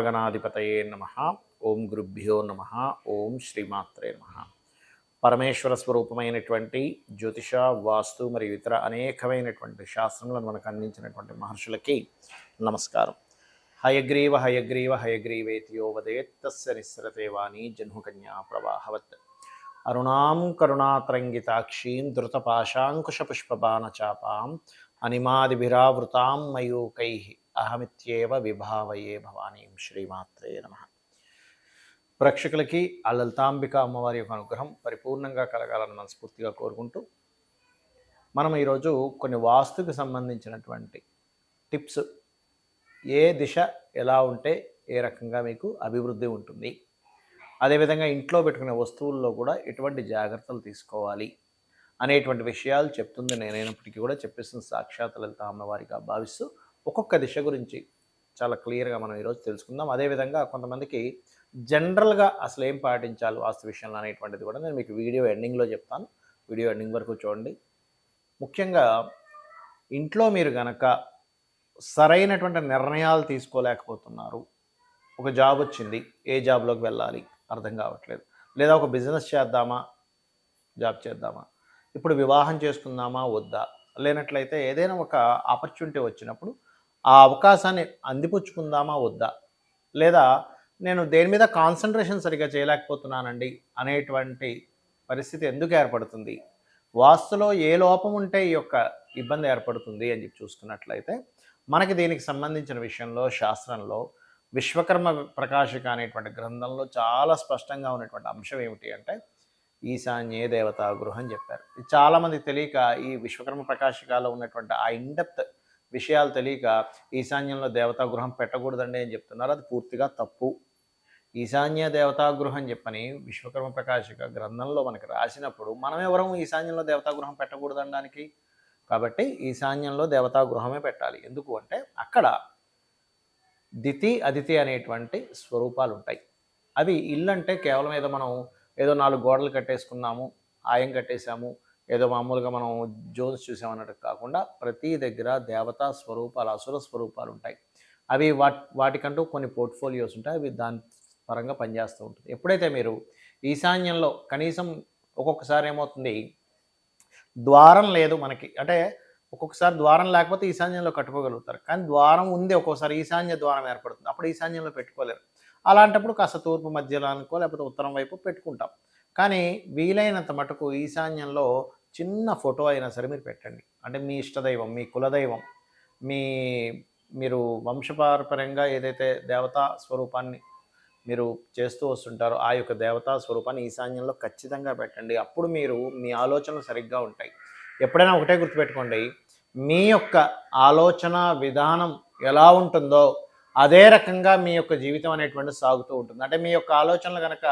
శ్రీమహాగణాధిపతయే నమః. ఓం గురుభ్యో నమః. ఓం శ్రీమాత్రే నమః. పరమేశ్వర స్వరూపమైనటువంటి జ్యోతిష, వాస్తు మరియు ఇతర అనేకమైనటువంటి శాస్త్రములను మనకు అందించినటువంటి మహర్షులకి నమస్కారం. హయగ్రీవ హయగ్రీవ హయగ్రీవేతియో వదేత్ తస్య నిస్సరతే వాణి జహ్నుకన్యా ప్రవాహవత్. అరుణాం కరుణాతరంగితాక్షీం ధృతపాశాంకుశపుష్పబాణచాపాం అనిమాదిభిరావృతాం మయూకైః అహమిత్యేవ విభావయే భవానీం. శ్రీమాత్రే నమః. ప్రేక్షకులకి ఆ లలితాంబిక అమ్మవారి యొక్క అనుగ్రహం పరిపూర్ణంగా కలగాలని మనస్ఫూర్తిగా కోరుకుంటూ మనం ఈరోజు కొన్ని వాస్తుకు సంబంధించినటువంటి టిప్స్, ఏ దిశ ఎలా ఉంటే ఏ రకంగా మీకు అభివృద్ధి ఉంటుంది, అదేవిధంగా ఇంట్లో పెట్టుకునే వస్తువుల్లో కూడా ఎటువంటి జాగ్రత్తలు తీసుకోవాలి అనేటువంటి విషయాలు చెప్తుంది నేనైనప్పటికీ కూడా చెప్పేసిన సాక్షాత్ లలిత అమ్మవారిగా భావిస్తూ ఒక్కొక్క దిశ గురించి చాలా క్లియర్గా మనం ఈరోజు తెలుసుకుందాం. అదేవిధంగా కొంతమందికి జనరల్గా అసలు ఏం పాటించాలి వాస్తు విషయంలో అనేటువంటిది కూడా నేను మీకు వీడియో ఎండింగ్లో చెప్తాను. వీడియో ఎండింగ్ వరకు చూడండి. ముఖ్యంగా ఇంట్లో మీరు గనక సరైనటువంటి నిర్ణయాలు తీసుకోలేకపోతున్నారు, ఒక జాబ్ వచ్చింది, ఏ జాబ్లోకి వెళ్ళాలి అర్థం కావట్లేదు, లేదా ఒక బిజినెస్ చేద్దామా జాబ్ చేద్దామా, ఇప్పుడు వివాహం చేసుకుందామా వద్దా, లేనట్లయితే ఏదైనా ఒక ఆపర్చునిటీ వచ్చినప్పుడు ఆ అవకాశాన్ని అందిపుచ్చుకుందామా వద్దా, లేదా నేను దేని మీద కాన్సన్ట్రేషన్ సరిగ్గా చేయలేకపోతున్నానండి అనేటువంటి పరిస్థితి ఎందుకు ఏర్పడుతుంది, వాస్తులో ఏ లోపం ఉంటే ఈ యొక్క ఇబ్బంది ఏర్పడుతుంది అని చెప్పి చూసుకున్నట్లయితే మనకి దీనికి సంబంధించిన విషయంలో శాస్త్రంలో విశ్వకర్మ ప్రకాశిక అనేటువంటి గ్రంథంలో చాలా స్పష్టంగా ఉన్నటువంటి అంశం ఏమిటి అంటే ఈశాన్యే దేవతా గృహం చెప్పారు. ఇది చాలామంది తెలియక ఈ విశ్వకర్మ ప్రకాశికాలో ఉన్నటువంటి ఆ ఇన్డెప్త్ విషయాలు తెలియక ఈశాన్యంలో దేవతా గృహం పెట్టకూడదండి అని చెప్తున్నారు. అది పూర్తిగా తప్పు. ఈశాన్య దేవతా గృహం చెప్పని విశ్వకర్మ ప్రకాశిక గ్రంథంలో మనకి రాసినప్పుడు మనం ఎవరం ఈశాన్యంలో దేవతా గృహం పెట్టకూడదనడానికి? కాబట్టి ఈశాన్యంలో దేవతా గృహమే పెట్టాలి. ఎందుకు అంటే అక్కడ దితి అదితి అనేటువంటి స్వరూపాలు ఉంటాయి. అవి ఇల్లు అంటే కేవలం ఏదో మనం ఏదో 4 గోడలు కట్టేసుకున్నాము, ఆయం కట్టేసాము, ఏదో మామూలుగా మనం జోన్స్ చూసామన్నట్టు కాకుండా ప్రతి దగ్గర దేవతా స్వరూపాలు, అసుర స్వరూపాలు ఉంటాయి. అవి వాటికంటూ కొన్ని పోర్ట్ఫోలియోస్ ఉంటాయి. అవి దాని పరంగా పనిచేస్తూ ఉంటుంది. ఎప్పుడైతే మీరు ఈశాన్యంలో కనీసం ఒక్కొక్కసారి ఏమవుతుంది, ద్వారం లేదు మనకి, అంటే ఒక్కొక్కసారి ద్వారం లేకపోతే ఈశాన్యంలో కట్టుకోగలుగుతారు, కానీ ద్వారం ఉంది, ఒక్కోసారి ఈశాన్య ద్వారం ఏర్పడుతుంది, అప్పుడు ఈశాన్యంలో పెట్టుకోలేరు. అలాంటప్పుడు కాస్త తూర్పు మధ్యలో అనుకో లేకపోతే ఉత్తరం వైపు పెట్టుకుంటాం. కానీ వీలైనంత మటుకు ఈశాన్యంలో చిన్న ఫోటో అయినా సరే మీరు పెట్టండి. అంటే మీ ఇష్టదైవం, మీ కులదైవం, మీరు వంశపారంపర్యంగా ఏదైతే దేవతా స్వరూపాన్ని మీరు చేస్తూ వస్తుంటారో ఆ యొక్క దేవతా స్వరూపాన్ని ఈశాన్యంలో ఖచ్చితంగా పెట్టండి. అప్పుడు మీరు మీ ఆలోచనలు సరిగ్గా ఉంటాయి. ఎప్పుడైనా ఒకటే గుర్తుపెట్టుకోండి, మీ యొక్క ఆలోచన విధానం ఎలా ఉంటుందో అదే రకంగా మీ యొక్క జీవితం అనేటువంటి సాగుతూ ఉంటుంది. అంటే మీ యొక్క ఆలోచనలు కనుక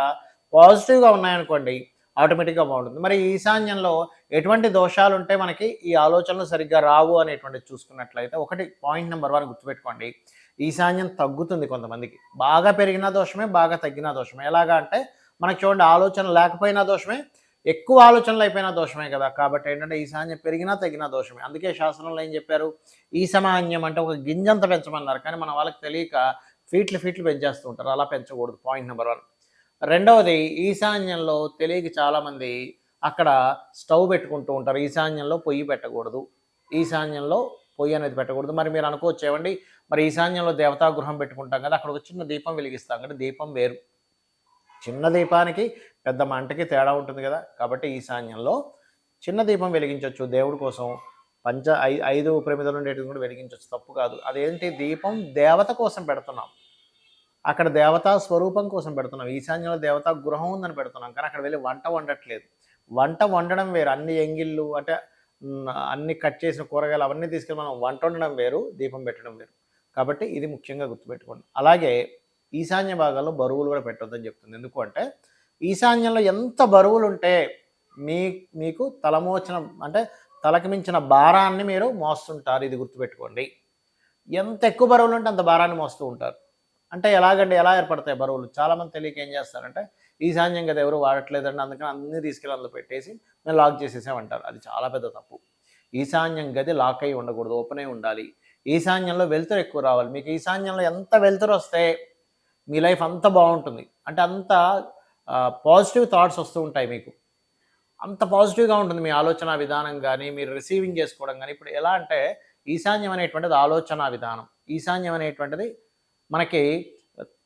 పాజిటివ్గా ఉన్నాయనుకోండి, ఆటోమేటిక్గా బాగుంటుంది. మరి ఈశాన్యంలో ఎటువంటి దోషాలు ఉంటే మనకి ఈ ఆలోచనలు సరిగ్గా రావు అనేటువంటిది చూసుకున్నట్లయితే ఒకటి పాయింట్ నెంబర్ 1 గుర్తుపెట్టుకోండి, ఈశాన్యం తగ్గుతుంది కొంతమందికి. బాగా పెరిగిన దోషమే, బాగా తగ్గిన దోషమే. ఎలాగా అంటే మనకి చూడండి, ఆలోచన లేకపోయినా దోషమే, ఎక్కువ ఆలోచనలు అయిపోయినా దోషమే కదా. కాబట్టి ఏంటంటే ఈశాన్యం పెరిగినా తగ్గినా దోషమే. అందుకే శాస్త్రంలో ఏం చెప్పారు, ఈశాన్యం అంటే ఒక గింజంత పెంచమన్నారు. కానీ మన వాళ్ళకి తెలియక ఫీట్లు పెంచేస్తూ ఉంటారు. అలా పెంచకూడదు. Point number 1. రెండవది, ఈశాన్యంలో తెలియక చాలామంది అక్కడ స్టవ్ పెట్టుకుంటూ ఉంటారు. ఈశాన్యంలో పొయ్యి పెట్టకూడదు, ఈశాన్యంలో పొయ్యి అనేది పెట్టకూడదు. మరి మీరు అనుకోవచ్చు, ఏమండి మరి ఈశాన్యంలో దేవతా గృహం పెట్టుకుంటాం కదా, అక్కడ ఒక చిన్న దీపం వెలిగిస్తాం కదా, దీపం వేరు, చిన్న దీపానికి పెద్ద మంటకి తేడా ఉంటుంది కదా. కాబట్టి ఈశాన్యంలో చిన్న దీపం వెలిగించవచ్చు దేవుడి కోసం, 5 ప్రమిదలు ఉండేటివి కూడా వెలిగించవచ్చు, తప్పు కాదు. అదేంటి, దీపం దేవత కోసం పెడుతున్నాం, అక్కడ దేవతా స్వరూపం కోసం పెడుతున్నాం. ఈశాన్యంలో దేవతా గృహం ఉందని పెడుతున్నాం, కానీ అక్కడ వెళ్ళి వంట వండట్లేదు. వంట వండడం వేరు, అన్ని ఎంగిళ్ళు అంటే అన్ని కట్ చేసిన కూరగాయలు అవన్నీ తీసుకెళ్ళి మనం వంట వండడం వేరు, దీపం పెట్టడం వేరు. కాబట్టి ఇది ముఖ్యంగా గుర్తుపెట్టుకోండి. అలాగే ఈశాన్య భాగాల్లో బరువులు కూడా పెట్టొద్దని చెప్తుంది. ఎందుకు అంటే ఈశాన్యంలో ఎంత బరువులు ఉంటే మీకు తలమోచనం అంటే తలకి మించిన భారాన్ని మీరు మోస్తుంటారు. ఇది గుర్తుపెట్టుకోండి. ఎంత ఎక్కువ బరువులు ఉంటే అంత భారాన్ని మోస్తూ ఉంటారు. అంటే ఎలాగండి, ఎలా ఏర్పడతాయి బరువులు? చాలామంది తెలియక ఏం చేస్తారంటే ఈశాన్యం కదా ఎవరు వాడట్లేదండి, అందుకని అన్నీ తీసుకెళ్ళి అందులో పెట్టేసి మేము లాక్ చేసేసామంటారు. అది చాలా పెద్ద తప్పు. ఈశాన్యం గది లాక్ అయి ఉండకూడదు, ఓపెన్ అయి ఉండాలి. ఈశాన్యంలో వెలుతురు ఎక్కువ రావాలి. మీకు ఈశాన్యంలో ఎంత వెలుతురు వస్తే మీ లైఫ్ అంత బాగుంటుంది. అంటే అంత పాజిటివ్ థాట్స్ వస్తూ ఉంటాయి మీకు. అంత పాజిటివ్‌గా ఉంటుంది మీ ఆలోచన విధానం గానీ, మీరు రిసీవింగ్ చేసుకోవడం గానీ. ఇప్పుడు ఎలా అంటే ఈశాన్యం అనేటువంటిది ఆలోచనా విధానం. ఈశాన్యం అనేటువంటిది మనకి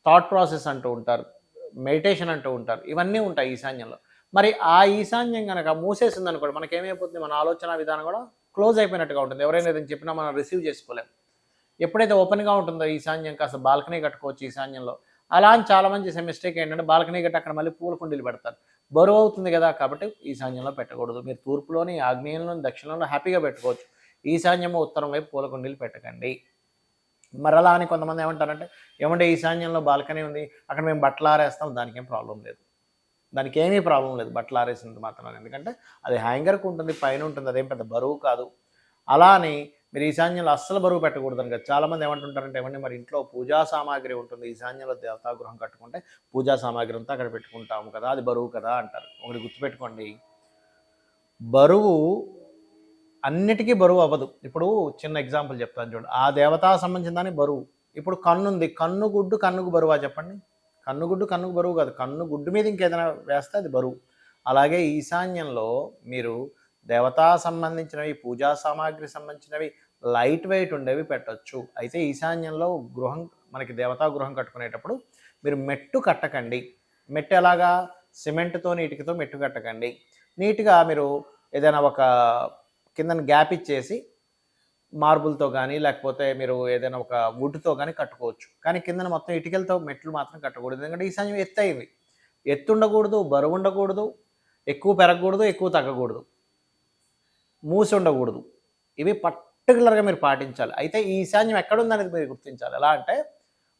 థాట్ ప్రాసెస్ అంటూ ఉంటారు. మెడిటేషన్ అంటూ ఉంటారు. ఇవన్నీ ఉంటాయి ఈశాన్యంలో. మరి ఆ ఈశాన్యం గనక మూసేసిందనుకోండి మనకేమైపోతుంది, మన ఆలోచన విధానం కూడా క్లోజ్ అయిపోయినట్టుగా ఉంటుంది. ఎవరైనా ఏదైనా చెప్పినా మనం రిసీవ్ చేసుకోలేం. ఎప్పుడైతే ఓపెన్‌గా ఉంటుందో ఈశాన్యం కాస్త బాల్కనీ కట్టుకోవచ్చు ఈశాన్యంలో. అలా అని చాలామంది చేసే మిస్టేక్ ఏంటంటే బాల్కనీ కట్టి అక్కడ మళ్ళీ పూల కుండీలు పెడతారు. బరువు అవుతుంది కదా! కాబట్టి ఈశాన్యంలో పెట్టకూడదు. మీరు తూర్పులోని, ఆగ్నేయంలోని, దక్షిణంలో హ్యాపీగా పెట్టుకోవచ్చు. ఈశాన్యము, ఉత్తరం వైపు పూల కుండీలు పెట్టకండి. మరలా అని కొంతమంది ఏమంటారంటే, ఏమంటే ఈశాన్యంలో బాల్కనీ ఉంది. అక్కడ మేము బట్టలు ఆరేస్తాం. దానికేం ప్రాబ్లమ్ లేదు. దానికేమీ ప్రాబ్లమ్ లేదు బట్టలు ఆరేసినంత మాత్రాన. ఎందుకంటే అది హ్యాంగర్‌కి ఉంటుంది, పైన ఉంటుంది. అదేం పెద్ద బరువు కాదు. అలా అని మీరు ఈశాన్యంలో అస్సలు బరువు పెట్టకూడదని కదా! చాలామంది ఏమంటుంటారంటే, ఏవండీ మరి ఇంట్లో పూజా సామాగ్రి ఉంటుంది. ఈశాన్యంలో దేవతాగృహం కట్టుకుంటే పూజా సామాగ్రి అంతా అక్కడ పెట్టుకుంటాము కదా! అది బరువు కదా అంటారు. ఒకటి గుర్తుపెట్టుకోండి. బరువు అన్నిటికీ బరువు అవ్వదు. ఇప్పుడు చిన్న ఎగ్జాంపుల్ చెప్తాను చూడండి. ఆ దేవతా సంబంధించిన దానికి బరువు. ఇప్పుడు కన్నుంది. కన్నుగుడ్డు కన్నుకు బరువా చెప్పండి? కన్నుగుడ్డు కన్నుకు బరువు కాదు. కన్నుగుడ్డు మీద ఇంకేదైనా వేస్తే అది బరువు. అలాగే ఈశాన్యంలో మీరు దేవతా సంబంధించినవి, పూజా సామాగ్రి సంబంధించినవి, లైట్ వెయిట్ ఉండేవి పెట్టొచ్చు. అయితే ఈశాన్యంలో గృహం మనకి దేవతా గృహం కట్టుకునేటప్పుడు మీరు మెట్టు కట్టకండి. మెట్టు ఎలాగా? సిమెంట్‌తోని, ఇటుకతో మెట్టు కట్టకండి. నీట్‌గా మీరు ఏదైనా ఒక కిందన గ్యాప్ ఇచ్చేసి మార్బుల్‌తో గానీ, లేకపోతే మీరు ఏదైనా ఒక వుడ్‌తో గానీ కట్టుకోవచ్చు. కానీ కిందన మొత్తం ఇటుకలతో మెట్లు మాత్రం కట్టకూడదు. ఎందుకంటే ఈశాన్యం ఎత్తయింది. ఎత్తుండకూడదు, బరువుండకూడదు, ఎక్కువ పెరగకూడదు, ఎక్కువ తగ్గకూడదు. మూసి ఉండకూడదు. ఇవి పర్టిక్యులర్‌గా మీరు పాటించాలి. అయితే ఈ ఈశాన్యం ఎక్కడుందనేది మీరు గుర్తించాలి. ఎలా అంటే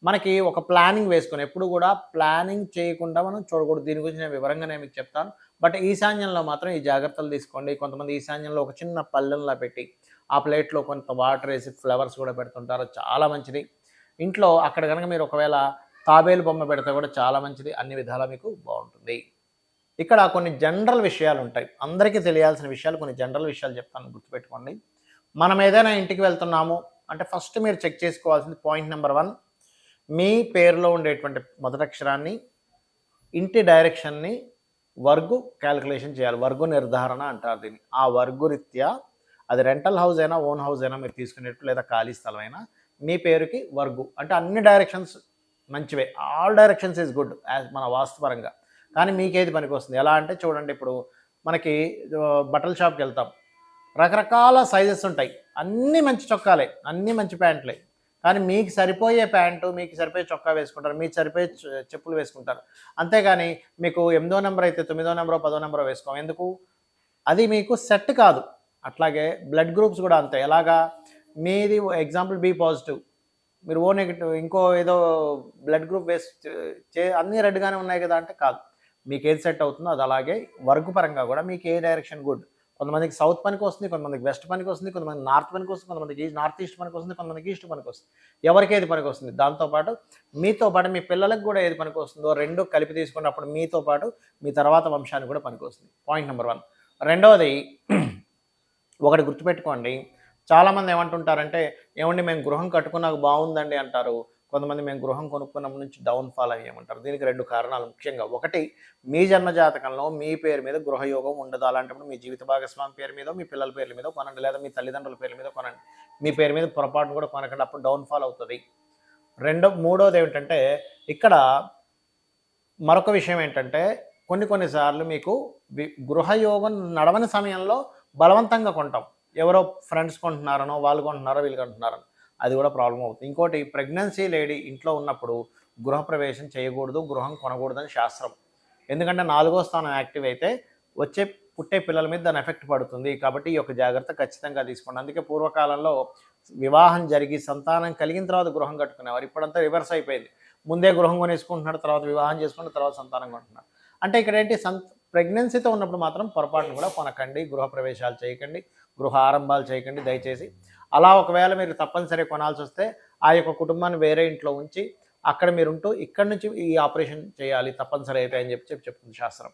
మనకి ఒక ప్లానింగ్ వేసుకొని ఎప్పుడు కూడా ప్లానింగ్ చేయకుండా మనం చూడకూడదు. దీని గురించి నేను వివరంగా నేను మీకు చెప్తాను. బట్ ఈశాన్యంలో మాత్రం ఈ జాగ్రత్తలు తీసుకోండి. కొంతమంది ఈశాన్యంలో ఒక చిన్న పళ్ళెంలా పెట్టి ఆ ప్లేట్‌లో కొంత వాటర్ వేసి ఫ్లవర్స్ కూడా పెడుతుంటారు. చాలా మంచిది. ఇంట్లో అక్కడ గనక మీరు ఒకవేళ తాబేలు బొమ్మ పెడితే కూడా చాలా మంచిది. అన్ని విధాలా మీకు బావుంటుంది. ఇక్కడ కొన్ని జనరల్ విషయాలుంటాయి. అందరికీ తెలియాల్సిన విషయాలు కొన్ని జనరల్ విషయాలు చెప్తాను గుర్తుపెట్టుకోండి. మనం ఏదైనా ఇంటికి వెళ్తున్నాము అంటే ఫస్ట్ మీరు చెక్ చేసుకోవాల్సింది పాయింట్ నంబర్ 1 మీ పేరులో ఉండేటువంటి మొదటి అక్షరాన్ని, ఇంటి డైరెక్షన్‌ని వర్గు క్యాలిక్యులేషన్ చేయాలి. వర్గు నిర్ధారణ అంటారు దీన్ని. ఆ వర్గు రీత్యా అది రెంటల్ హౌస్ అయినా, ఓన్ హౌస్ అయినా మీరు తీసుకునేట్టు లేదా ఖాళీ స్థలం అయినా మీ పేరుకి వర్గు. అంటే అన్ని డైరెక్షన్స్ మంచివే. All directions is good as మన వాస్తుపరంగా. కానీ మీకేది పనికొస్తుంది? ఎలా అంటే చూడండి ఇప్పుడు మనకి బట్టల షాప్‌కెళ్తాం. రకరకాల సైజెస్ ఉంటాయి. అన్నీ మంచి చొక్కాలే, అన్నీ మంచి ప్యాంట్లే. కానీ మీకు సరిపోయే ప్యాంటు, మీకు సరిపోయే చొక్కా వేసుకుంటారు. మీకు సరిపోయే చెప్పులు వేసుకుంటారు. అంతేగాని మీకు 8దో నంబర్ అయితే 9దో నంబరో, 10దో నంబరో వేసుకోం. ఎందుకు? అది మీకు సెట్ కాదు. అట్లాగే బ్లడ్ గ్రూప్స్ కూడా అంతే. ఎలాగా? మీది ఎగ్జాంపుల్ బి పాజిటివ్. మీరు ఓ నెగెటివ్ ఇంకో ఏదో బ్లడ్ గ్రూప్ వేసి అన్నీ రెడ్‌గానే ఉన్నాయి కదా అంటే కాదు. మీకేది సెట్ అవుతుందో అది అలాగే వర్క్ పరంగా కూడా మీకు ఏ డైరెక్షన్ గుడ్. కొంతమందికి సౌత్ పనికొస్తుంది, కొంతమందికి వెస్ట్ పనికొస్తుంది, కొంతమందికి నార్త్ పనికొస్తుంది, కొంతమందికి నార్త్ ఈస్ట్ పనికొస్తుంది, కొంతమందికి ఈస్ట్ పనికొస్తుంది. ఎవరికేది పనికొస్తుంది. దాంతో పాటు మీతో పాటు మీ పిల్లలకు కూడా ఏది పనికొస్తుందో 2 కలిపి తీసుకున్నప్పుడు మీతో పాటు మీ తర్వాత వంశానికి కూడా పనికొస్తుంది. Point number 1. రెండవది ఒకటి గుర్తుపెట్టుకోండి. చాలామంది ఏమంటుంటారంటే, ఏవండీ మేము గృహం కట్టుకున్నాక బాగుందండి అంటారు. కొంతమంది మేము గృహం కొనుక్కున్నప్పటి నుంచి డౌన్ ఫాల్ అయ్యామంటారు. దీనికి 2 కారణాలు ముఖ్యంగా. ఒకటి మీ జన్మ జాతకంలో మీ పేరు మీద గృహయోగం ఉండదు. అలాంటప్పుడు మీ జీవిత భాగస్వామి పేరు మీదో, మీ పిల్లల పేర్ల మీదో కొనండి. లేదా మీ తల్లిదండ్రుల పేర్ల మీద కొనండి. మీ పేరు మీద పొరపాటున కూడా కొనకండి. అప్పుడు డౌన్ ఫాల్ అవుతుంది. మూడోది ఏమిటంటే ఇక్కడ మరొక విషయం ఏంటంటే కొన్ని సార్లు మీకు గృహయోగం నడవని సమయంలో బలవంతంగా కొంటాం. ఎవరో ఫ్రెండ్స్ కొంటున్నారనో, వాళ్ళు కొంటున్నారో, వీళ్ళు కొంటున్నారనో అది కూడా ప్రాబ్లం అవుతుంది. ఇంకోటి ప్రెగ్నెన్సీ లేడీ ఇంట్లో ఉన్నప్పుడు గృహప్రవేశం చేయకూడదు, గృహం కొనకూడదని శాస్త్రం. ఎందుకంటే 4వ స్థానం యాక్టివ్ అయితే పుట్టే పిల్లల మీద దాని ఎఫెక్ట్ పడుతుంది. కాబట్టి ఈ యొక్క జాగ్రత్త ఖచ్చితంగా తీసుకోండి. అందుకే పూర్వకాలంలో వివాహం జరిగి సంతానం కలిగిన తర్వాత గృహం కట్టుకునేవారు. ఇప్పుడంతా రివర్స్ అయిపోయింది. ముందే గృహం కొనేసుకుంటున్నాడు, తర్వాత వివాహం చేసుకుంటే తర్వాత సంతానం కొంటున్నాడు. అంటే ఇక్కడ ఏంటి ప్రెగ్నెన్సీతో ఉన్నప్పుడు మాత్రం పొరపాటును కూడా కొనకండి, గృహప్రవేశాలు చేయకండి, గృహ ఆరంభాలు చేయకండి దయచేసి. అలా ఒకవేళ మీరు తప్పనిసరి కొనాల్సి వస్తే ఆ యొక్క కుటుంబాన్ని వేరే ఇంట్లో ఉంచి అక్కడ మీరుంటూ ఇక్కడి నుంచి ఈ ఆపరేషన్ చేయాలి తప్పనిసరి అయితే అని చెప్తుంది శాస్త్రం.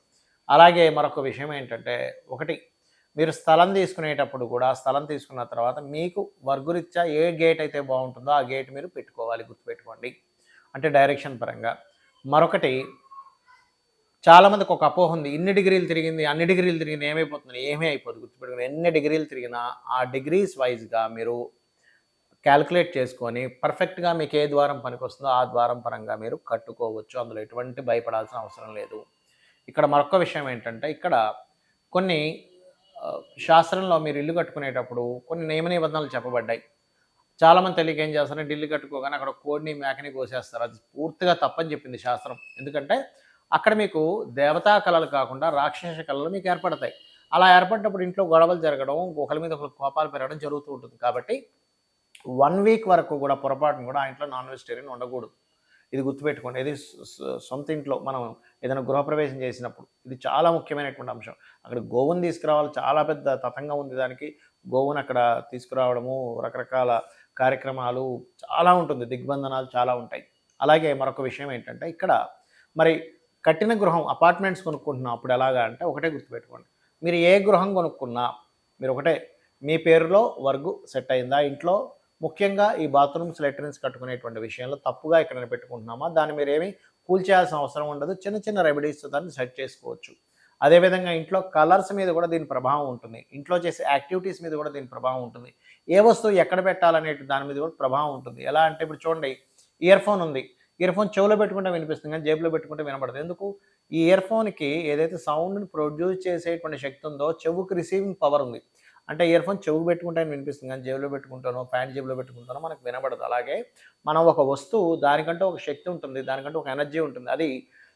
అలాగే మరొక విషయం ఏంటంటే ఒకటి మీరు స్థలం తీసుకునేటప్పుడు కూడా స్థలం తీసుకున్న తర్వాత మీకు వర్గురీత్యా ఏ గేట్ అయితే బాగుంటుందో ఆ గేట్ మీరు పెట్టుకోవాలి గుర్తుపెట్టుకోండి. అంటే డైరెక్షన్ పరంగా. మరొకటి చాలామందికి ఒక అపోహ ఉంది. ఇన్ని డిగ్రీలు తిరిగింది, అన్ని డిగ్రీలు తిరిగింది ఏమైపోతుంది? ఏమీ అయిపోదు. గుర్తుపెట్టుకోండి. ఎన్ని డిగ్రీలు తిరిగినా ఆ డిగ్రీస్ వైజ్‌గా మీరు క్యాలిక్యులేట్ చేసుకొని పర్ఫెక్ట్‌గా మీకు ఏ ద్వారం పనికొస్తుందో ఆ ద్వారం పరంగా మీరు కట్టుకోవచ్చు. అందులో ఎటువంటి భయపడాల్సిన అవసరం లేదు. ఇక్కడ మరొక విషయం ఏంటంటే ఇక్కడ కొన్ని శాస్త్రంలో మీరు ఇల్లు కట్టుకునేటప్పుడు కొన్ని నియమ నిబంధనలు చెప్పబడ్డాయి. చాలామంది తెలియక ఏం చేస్తారంటే ఇల్లు కట్టుకోగానే అక్కడ కోడిని, మేకని కోసేస్తారు. అది పూర్తిగా తప్పని చెప్పింది శాస్త్రం. ఎందుకంటే అక్కడ మీకు దేవతా కళలు కాకుండా రాక్షస కళలు మీకు ఏర్పడతాయి. అలా ఏర్పడినప్పుడు ఇంట్లో గొడవలు జరగడం, ఒకరి మీద ఒకరికి కోపాలు పెరగడం జరుగుతూ ఉంటుంది. కాబట్టి 1 వీక్ వరకు కూడా పొరపాటున కూడా ఆ ఇంట్లో నాన్ వెజిటేరియన్ ఉండకూడదు. ఇది గుర్తుపెట్టుకోండి. ఇది సొంత ఇంట్లో మనం ఏదైనా గృహప్రవేశం చేసినప్పుడు ఇది చాలా ముఖ్యమైనటువంటి అంశం. అక్కడ గోవుని తీసుకురావాలి, చాలా పెద్ద తతంగం ఉంది దానికి. గోవుని అక్కడ తీసుకురావడము, రకరకాల కార్యక్రమాలు చాలా ఉంటుంది, దిగ్బంధనాలు చాలా ఉంటాయి. అలాగే మరొక విషయం ఏంటంటే ఇక్కడ మరి కట్టిన గృహం అపార్ట్మెంట్స్ కొనుక్కుంటున్నాం అప్పుడు ఎలాగా అంటే ఒకటే గుర్తుపెట్టుకోండి. మీరు ఏ గృహం కొనుక్కున్నా మీరు ఒకటే మీ పేరులో వర్గు సెట్ అయిందా ఇంట్లో, ముఖ్యంగా ఈ బాత్రూమ్స్, లెట్రిన్స్ కట్టుకునేటువంటి విషయంలో తప్పుగా ఎక్కడైనా పెట్టుకుంటున్నామా దాన్ని మీరేమీ కూల్చేయాల్సిన అవసరం ఉండదు. చిన్న చిన్న రెమెడీస్తో దాన్ని సెట్ చేసుకోవచ్చు. అదేవిధంగా ఇంట్లో కలర్స్ మీద కూడా దీని ప్రభావం ఉంటుంది. ఇంట్లో చేసే యాక్టివిటీస్ మీద కూడా దీని ప్రభావం ఉంటుంది. ఏ వస్తువు ఎక్కడ పెట్టాలనే దాని మీద కూడా ప్రభావం ఉంటుంది. ఎలా అంటే ఇప్పుడు చూడండి, ఇయర్ ఫోన్ ఉంది. ఇయర్ ఫోన్ చెవిలో పెట్టుకుంటే వినిపిస్తుంది కానీ జేబులో పెట్టుకుంటే వినబడదు. ఎందుకు? ఈ ఇయర్ ఫోన్కి ఏదైతే సౌండ్ని ప్రొడ్యూస్ చేసేటువంటి శక్తి ఉందో చెవుకి రిసీవింగ్ పవర్ ఉంది. అంటే ఇయర్ ఫోన్ చెవుకు పెట్టుకుంటే వినిపిస్తుంది కానీ జేబులో పెట్టుకుంటానో ప్యాంట్ జేబులో పెట్టుకుంటానో మనకు వినబడదు. అలాగే మనం ఒక వస్తువు దానికంటే ఒక శక్తి ఉంటుంది, దానికంటే ఒక ఎనర్జీ ఉంటుంది.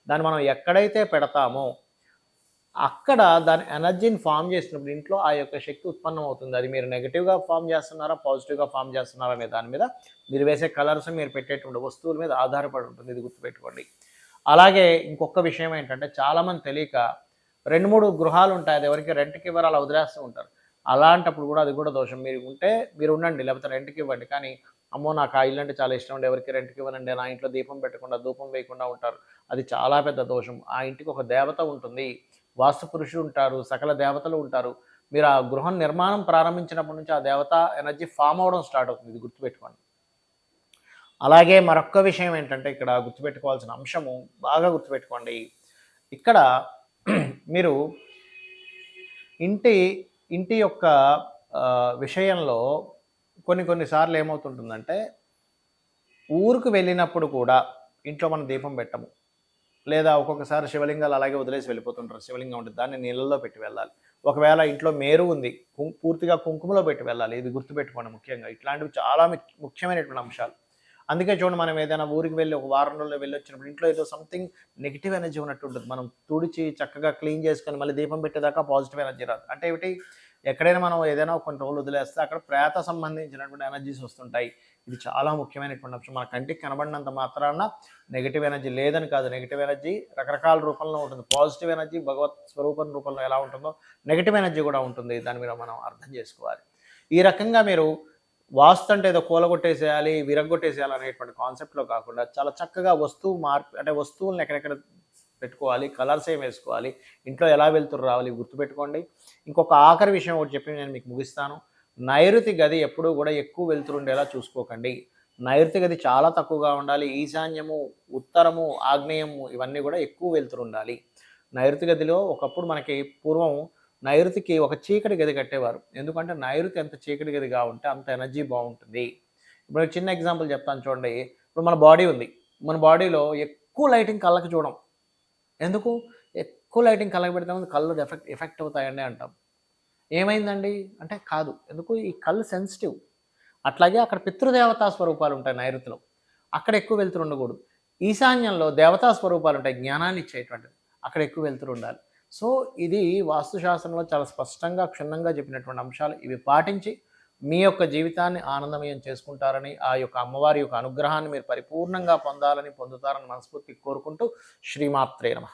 దాన్ని మనం ఎక్కడైతే పెడతామో అక్కడ దాని ఎనర్జీని ఫామ్ చేసినప్పుడు ఇంట్లో ఆ యొక్క శక్తి ఉత్పన్నం అవుతుంది. అది మీరు నెగిటివ్‌గా ఫామ్ చేస్తున్నారా, పాజిటివ్‌గా ఫామ్ చేస్తున్నారా అనే దాని మీద, మీరు వేసే కలర్స్, మీరు పెట్టేటువంటి వస్తువుల మీద ఆధారపడి ఉంటుంది. ఇది గుర్తుపెట్టుకోండి. అలాగే ఇంకొక విషయం ఏంటంటే చాలామంది తెలియక 2, 3 గృహాలు ఉంటాయి. అది ఎవరికి రెంట్‌కి ఇవ్వరు, అలా వదిలేస్తూ ఉంటారు. అలాంటప్పుడు కూడా అది కూడా దోషం. మీరు ఉంటే మీరు ఉండండి, లేకపోతే రెంట్‌కి ఇవ్వండి. కానీ అమ్మో నాకు ఆ ఇల్లు అంటే చాలా ఇష్టం అండి, ఎవరికి రెంట్‌కి ఇవ్వనండి, నా ఇంట్లో దీపం పెట్టకుండా, ధూపం వేయకుండా ఉంటారు. అది చాలా పెద్ద దోషం. ఆ ఇంటికి ఒక దేవత ఉంటుంది, వాస్తు పురుషుడు ఉంటారు, సకల దేవతలు ఉంటారు. మీరు ఆ గృహం నిర్మాణం ప్రారంభించినప్పటి నుంచి ఆ దేవత ఎనర్జీ ఫామ్ అవ్వడం స్టార్ట్ అవుతుంది. ఇది గుర్తుపెట్టుకోండి. అలాగే మరొక్క విషయం ఏంటంటే ఇక్కడ గుర్తుపెట్టుకోవాల్సిన అంశము బాగా గుర్తుపెట్టుకోండి. ఇక్కడ మీరు ఇంటి ఇంటి యొక్క విషయంలో కొన్ని సార్లు ఏమవుతుంటుందంటే ఊరుకు వెళ్ళినప్పుడు కూడా ఇంట్లో మనం దీపం పెట్టము. లేదా ఒక్కొక్కసారి శివలింగాలు అలాగే వదిలేసి వెళ్ళిపోతుంటారు. శివలింగం ఉంటుంది, దాన్ని నీళ్ళల్లో పెట్టి వెళ్ళాలి. ఒకవేళ ఇంట్లో మేరు ఉంది, పూర్తిగా కుంకుమలో పెట్టి వెళ్ళాలి. ఇది గుర్తుపెట్టుకోండి ముఖ్యంగా. ఇట్లాంటివి చాలా ముఖ్యమైనటువంటి అంశాలు. అందుకే చూడండి, మనం ఏదైనా ఊరికి వెళ్ళి ఒక వారం రోజుల్లో వెళ్ళి వచ్చినప్పుడు ఇంట్లో ఏదో సంథింగ్ నెగిటివ్ ఎనర్జీ ఉన్నట్టు ఉంటుంది. మనం తుడిచి చక్కగా క్లీన్ చేసుకొని మళ్ళీ దీపం పెట్టేదాకా పాజిటివ్ ఎనర్జీ రాదు. అంటే ఏమిటి, ఎక్కడైనా మనం ఏదైనా కొన్ని రోజులు వదిలేస్తే అక్కడ ప్రేత సంబంధించినటువంటి ఎనర్జీస్ వస్తుంటాయి. ఇది చాలా ముఖ్యమైనటువంటి అంశం. మన కంటికి కనబడినంత మాత్రాన నెగిటివ్ ఎనర్జీ లేదని కాదు. నెగిటివ్ ఎనర్జీ రకరకాల రూపంలో ఉంటుంది. పాజిటివ్ ఎనర్జీ భగవత్ స్వరూపం రూపంలో ఎలా ఉంటుందో నెగిటివ్ ఎనర్జీ కూడా ఉంటుంది. దాని మీద మనం అర్థం చేసుకోవాలి. ఈ రకంగా మీరు వాస్తు అంటే ఏదో కూలగొట్టేసేయాలి, విరగ్గొట్టేసేయాలి అనేటువంటి కాన్సెప్ట్లో కాకుండా చాలా చక్కగా వస్తువు మార్పు, అంటే వస్తువులను ఎక్కడెక్కడ పెట్టుకోవాలి, కలర్స్ ఏం వేసుకోవాలి, ఇంట్లో ఎలా వెళ్తురు రావాలి గుర్తుపెట్టుకోండి. ఇంకొక ఆఖరి విషయం ఒకటి చెప్పి నేను మీకు ముగిస్తాను. నైరుతి గది ఎప్పుడూ కూడా ఎక్కువ వెళ్తురు ఉండేలా చూసుకోకండి. నైరుతి గది చాలా తక్కువగా ఉండాలి. ఈశాన్యము, ఉత్తరము, ఆగ్నేయము ఇవన్నీ కూడా ఎక్కువ వెళ్తురు ఉండాలి. నైరుతి గదిలో ఒకప్పుడు మనకి పూర్వం నైరుతికి ఒక చీకటి గది కట్టేవారు. ఎందుకంటే నైరుతి ఎంత చీకటి గదిగా ఉంటే అంత ఎనర్జీ బాగుంటుంది. ఇప్పుడు చిన్న ఎగ్జాంపుల్ చెప్తాను చూడండి. ఇప్పుడు మన బాడీ ఉంది, మన బాడీలో ఎక్కువ లైటింగ్ కళ్ళకి చూడం. ఎందుకు? ఎక్కువ లైటింగ్ కళ్ళకి పెడితే కళ్ళు ఎఫెక్ట్ అవుతాయండి అంటాం. ఏమైందండి అంటే కాదు. ఎందుకు? ఈ కళ్ళు సెన్సిటివ్. అట్లాగే అక్కడ పితృదేవతా స్వరూపాలు ఉంటాయి నైరుతిలో, అక్కడ ఎక్కువ వెళ్తురు ఉండకూడదు. ఈశాన్యంలో దేవతా స్వరూపాలు ఉంటాయి, జ్ఞానాన్ని ఇచ్చేటువంటివి, అక్కడ ఎక్కువ వెళ్తురు ఉండాలి. సో ఇది వాస్తుశాస్త్రంలో చాలా స్పష్టంగా క్షుణ్ణంగా చెప్పినటువంటి అంశాలు. ఇవి పాటించి మీ యొక్క జీవితాన్ని ఆనందమయం చేసుకుంటారని, ఆ యొక్క అమ్మవారి యొక్క అనుగ్రహాన్ని మీరు పరిపూర్ణంగా పొందాలని, పొందుతారని మనస్ఫూర్తిగా కోరుకుంటూ శ్రీమాత్రే నమః.